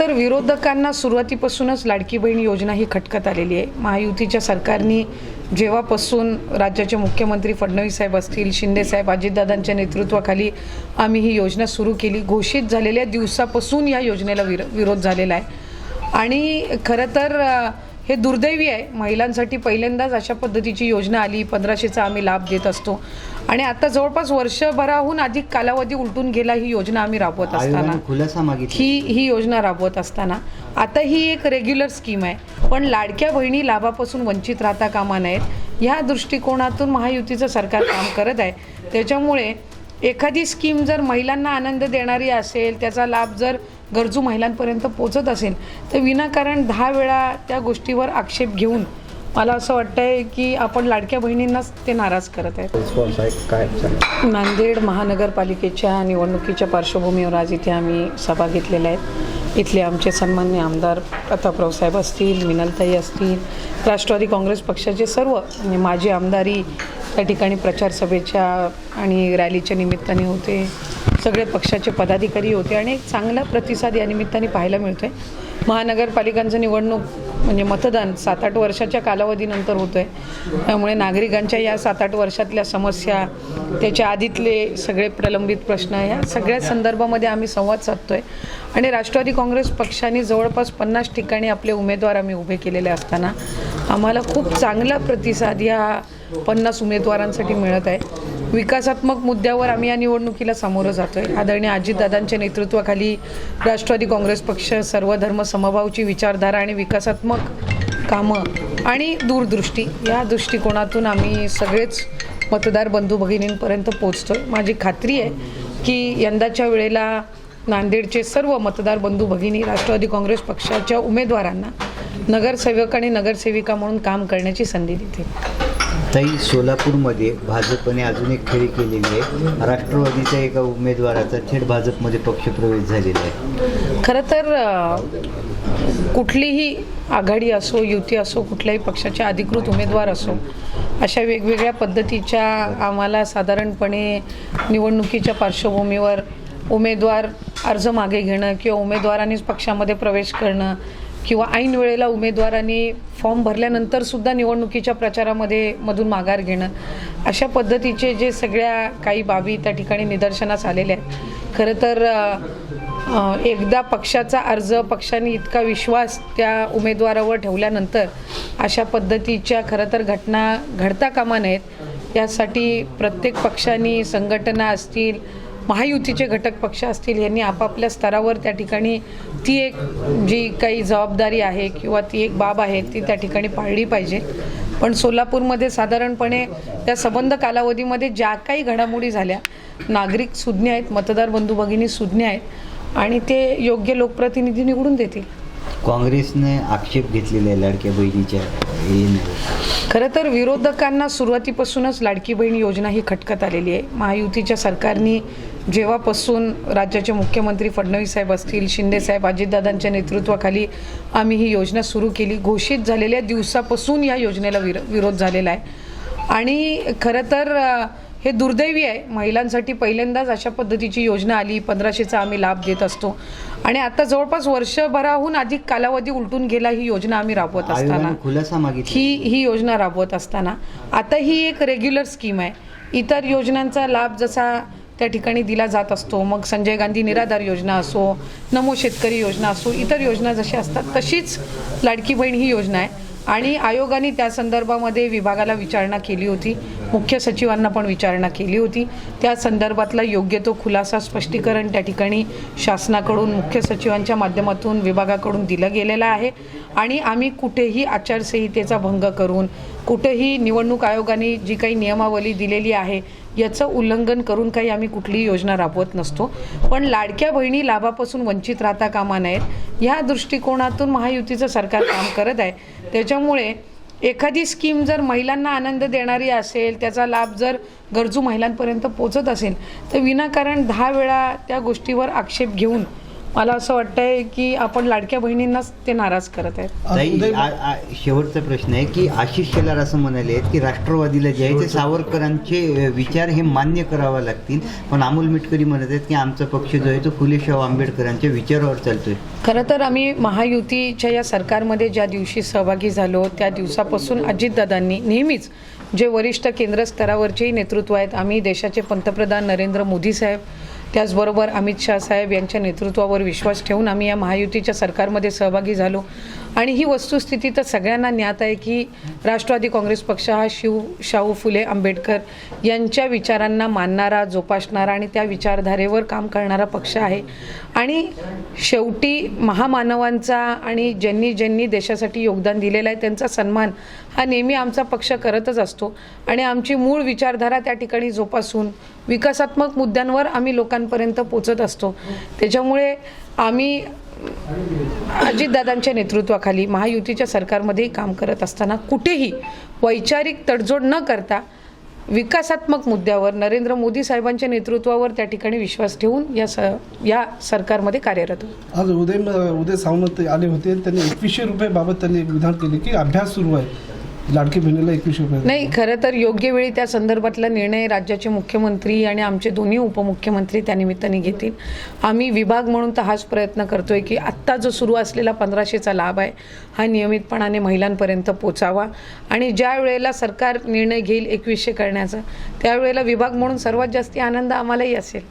तर विरोधकांना सुरुवातीपासूनच लाडकी बहीण योजना ही खटकत आलेली आहे। महायुतीच्या सरकारने जेव्हापासून राज्याचे मुख्यमंत्री फडणवीस साहेब असतील, शिंदे साहेब, अजितदादांच्या नेतृत्वाखाली आम्ही ही योजना सुरू केली, घोषित झालेल्या दिवसापासून या योजनेला विरोध झालेला आहे। आणि खरं तर हे दुर्दैवी आहे, महिलांसाठी पहिल्यांदाच अशा पद्धतीची योजना आली। 1500चा आम्ही लाभ देत असतो आणि आता जवळपास वर्षभराहून अधिक कालावधी उलटून गेला ही योजना आम्ही राबवत असताना ही योजना राबवत असताना आता ही एक रेग्युलर स्कीम आहे, पण लाडक्या बहिणी लाभापासून वंचित राहता कामा नयेत ह्या दृष्टिकोनातून महायुतीचं सरकार काम करत आहे। त्याच्यामुळे एखादी स्कीम जर महिलांना आनंद देणारी असेल, त्याचा लाभ जर गरजू महिलांपर्यंत पोहोचत असेल तर विनाकारण 10 वेळा त्या गोष्टीवर आक्षेप घेऊन मला असं वाटतंय की आपण लाडक्या बहिणींनाच ते नाराज करत आहेत। नांदेड महानगरपालिकेच्या निवडणुकीच्या पार्श्वभूमीवर आज इथे आम्ही सभा घेतलेल्या आहेत। इथले आमचे सन्माननीय आमदार प्रतापराव साहेब असतील, मिनलताई असतील, राष्ट्रवादी काँग्रेस पक्षाचे सर्व म्हणजे माजी आमदारी त्या ठिकाणी प्रचार सभेच्या आणि रॅलीच्या निमित्ताने होते, सगळे पक्षाचे पदाधिकारी होते आणि एक चांगला प्रतिसाद या निमित्ताने पाहायला मिळतोय। महानगरपालिकांचं निवडणूक म्हणजे मतदान 7-8 वर्षाच्या कालावधीनंतर होतं आहे, त्यामुळे नागरिकांच्या या 7-8 वर्षातल्या समस्या, त्याच्या आधीतले सगळे प्रलंबित प्रश्न या सगळ्या संदर्भामध्ये आम्ही संवाद साधतो आहे। आणि राष्ट्रवादी काँग्रेस पक्षाने जवळपास 50 ठिकाणी आपले उमेदवार आम्ही उभे केलेले असताना आम्हाला खूप चांगला प्रतिसाद या 50 उमेदवारांसाठी मिळत आहे। विकासात्मक मुद्द्यावर आम्ही या निवडणुकीला सामोरं जातो आहे। आदरणीय अजितदादांच्या नेतृत्वाखाली राष्ट्रवादी काँग्रेस पक्ष सर्वधर्म समभावाची विचारधारा आणि विकासात्मक कामं आणि दूरदृष्टी या दृष्टिकोनातून आम्ही सगळेच मतदार बंधू भगिनींपर्यंत पोहोचतो आहे। माझी खात्री आहे की यंदाच्या वेळेला नांदेडचे सर्व मतदार बंधू भगिनी राष्ट्रवादी काँग्रेस पक्षाच्या उमेदवारांना नगरसेवक आणि नगरसेविका म्हणून काम करण्याची संधी देतील। ताई, सोलापूरमध्ये भाजपने अजून एक खेळी केलेली आहे, राष्ट्रवादीच्या एका उमेदवाराचा थेट भाजपमध्ये पक्षप्रवेश झालेला आहे। खरं तर कुठलीही आघाडी असो, युती असो, कुठल्याही पक्षाचे अधिकृत उमेदवार असो, अशा वेगवेगळ्या पद्धतीच्या आम्हाला साधारणपणे निवडणुकीच्या पार्श्वभूमीवर उमेदवार अर्ज मागे घेणं किंवा उमेदवारांनीच पक्षामध्ये प्रवेश करणं किंवा ऐन वेळेला उमेदवारांनी फॉर्म भरल्यानंतर सुद्धा निवडणुकीच्या प्रचारामध्ये मधून माघार घेणं, अशा पद्धतीचे जे सगळ्या काही बाबी त्या ठिकाणी निदर्शनास आलेल्या आहेत। खरं तर एकदा पक्षाचा अर्ज, पक्षाने इतका विश्वास त्या उमेदवारावर ठेवल्यानंतर अशा पद्धतीच्या खरं तर घटना घडता कामा नयेत यासाठी प्रत्येक पक्षांनी, संघटना असतील, महायुतीचे घटक पक्ष असतील, यांनी आपापल्या स्तरावर त्या ठिकाणी ती एक जी काही जबाबदारी आहे किंवा ती एक बाब आहे ती त्या ठिकाणी पाळली पाहिजे। पण सोलापूरमध्ये साधारणपणे त्या संबंध कालावधीमध्ये ज्या काही घडामोडी झाल्या, नागरिक सुज्ञ आहेत, मतदार बंधू भगिनी सुज्ञ आहेत आणि ते योग्य लोकप्रतिनिधी निवडून देतील। काँग्रेसने आक्षेप घेतलेला आहे लाडक्या बहिणीच्या। खरं तर विरोधकांना सुरुवातीपासूनच लाडकी बहीण योजना ही खटकत आलेली आहे। महायुतीच्या सरकारने जेव्हापासून राज्याचे मुख्यमंत्री फडणवीस साहेब असतील, शिंदे साहेब, अजितदादांच्या नेतृत्वाखाली आम्ही ही योजना सुरू केली, घोषित झालेल्या दिवसापासून या योजनेला विरोध झालेला आहे। आणि खरं तर हे दुर्दैवी आहे, महिलांसाठी पहिल्यांदाच अशा पद्धतीची योजना आली। 1500चा आम्ही लाभ देत असतो आणि आता जवळपास वर्षभराहून अधिक कालावधी उलटून गेला ही योजना आम्ही राबवत असताना ही योजना राबवत असताना आता ही एक रेग्युलर स्कीम आहे। इतर योजनांचा लाभ जसा त्या ठिकाणी दिला जात असतो, मग संजय गांधी निराधार योजना असो, नमो शेतकरी योजना असो, इतर योजना जशा असतात तशीच लाडकी बहीण ही योजना आहे। आणि आयोगाने त्या संदर्भामध्ये विभागाला विचारणा केली होती, मुख्य सचिवांना पण विचारणा केली होती। त्या संदर्भातला योग्य तो खुलासा, स्पष्टीकरण त्या ठिकाणी शासनाकडून, मुख्य सचिवांच्या माध्यमातून विभागाकडून दिलं गेलेलं आहे। आणि आम्ही कुठेही आचारसंहितेचा भंग करून, कुठेही निवडणूक आयोगाने जी काही नियमावली दिलेली आहे याचं उल्लंघन करून काही आम्ही कुठलीही योजना राबवत नसतो। पण लाडक्या बहिणी लाभापासून वंचित राहता कामा नयेत ह्या दृष्टिकोनातून महायुतीचं सरकार काम करत आहे। त्याच्यामुळे एखादी स्कीम जर महिलांना आनंद देणारी असेल, त्याचा लाभ जर गरजू महिलांपर्यंत पोहोचत असेल तर विनाकारण 10 वेळा त्या गोष्टीवर आक्षेप घेऊन मला असं वाटतंय की आपण लाडक्या बहिणींनाच ते नाराज करत आहेत. ताई, शेवटचा प्रश्न आहे की आशिष शेलार असं म्हणाले आहेत की राष्ट्रवादीला जे आहे ते सावरकरांचे विचार हे मान्य करावे लागतील, पण अमोल मिटकरी म्हणत आहेत की आमचा पक्ष जो आहे तो फुले शाहू आंबेडकरांच्या विचारावर चालतोय. खरं तर आम्ही महायुतीच्या या सरकारमध्ये ज्या दिवशी सहभागी झालो त्या दिवसापासून अजितदादांनी नेहमीच जे वरिष्ठ केंद्र स्तरावरचेही नेतृत्व आहेत, आम्ही देशाचे पंतप्रधान नरेंद्र मोदी साहेब, त्याचबरोबर अमित शाह साहेब यांच्या नेतृत्वावर विश्वास ठेवून आम्ही या महायुतीच्या सरकारमध्ये सहभागी झालो. आणि ही वस्तुस्थिती तर सगळ्यांना ज्ञात आहे की राष्ट्रवादी काँग्रेस पक्ष हा शाहू फुले आंबेडकर यांच्या विचारांना मानणारा, जोपासणारा आणि त्या विचारधारेवर काम करणारा पक्ष आहे. आणि शेवटी महामानवांचा आणि ज्यांनी देशासाठी योगदान दिलेलं आहे त्यांचा सन्मान हा नेहमी आमचा पक्ष करतच असतो. आणि आमची मूळ विचारधारा त्या ठिकाणी जोपासून विकासात्मक मुद्द्यांवर आम्ही लोकांपर्यंत पोचत असतो. त्याच्यामुळे आम्ही अजितदादांच्या नेतृत्वाखाली महायुतीच्या सरकारमध्येही काम करत असताना कुठेही वैचारिक तडजोड न करता विकासात्मक मुद्द्यावर नरेंद्र मोदी साहेबांच्या नेतृत्वावर त्या ठिकाणी विश्वास ठेवून या सरकारमध्ये कार्यरत होतो. आज उदय सामंत आले होते, त्यांनी 2100 रुपये बाबत त्यांनी विधान केले की अभ्यास सुरू आहे, लाडकी बहिणीला 2100 रुपये. नाही, खरं तर योग्य वेळी त्या संदर्भातला निर्णय राज्याचे मुख्यमंत्री आणि आमचे दोन्ही उपमुख्यमंत्री त्या निमित्ताने घेतील. आम्ही विभाग म्हणून तर हाच प्रयत्न करतोय की आत्ता जो सुरू असलेला 1500चा लाभ आहे हा नियमितपणाने महिलांपर्यंत पोचावा. आणि ज्या वेळेला सरकार निर्णय घेईल 2100 करण्याचा, त्यावेळेला विभाग म्हणून सर्वात जास्त आनंद आम्हालाही असेल.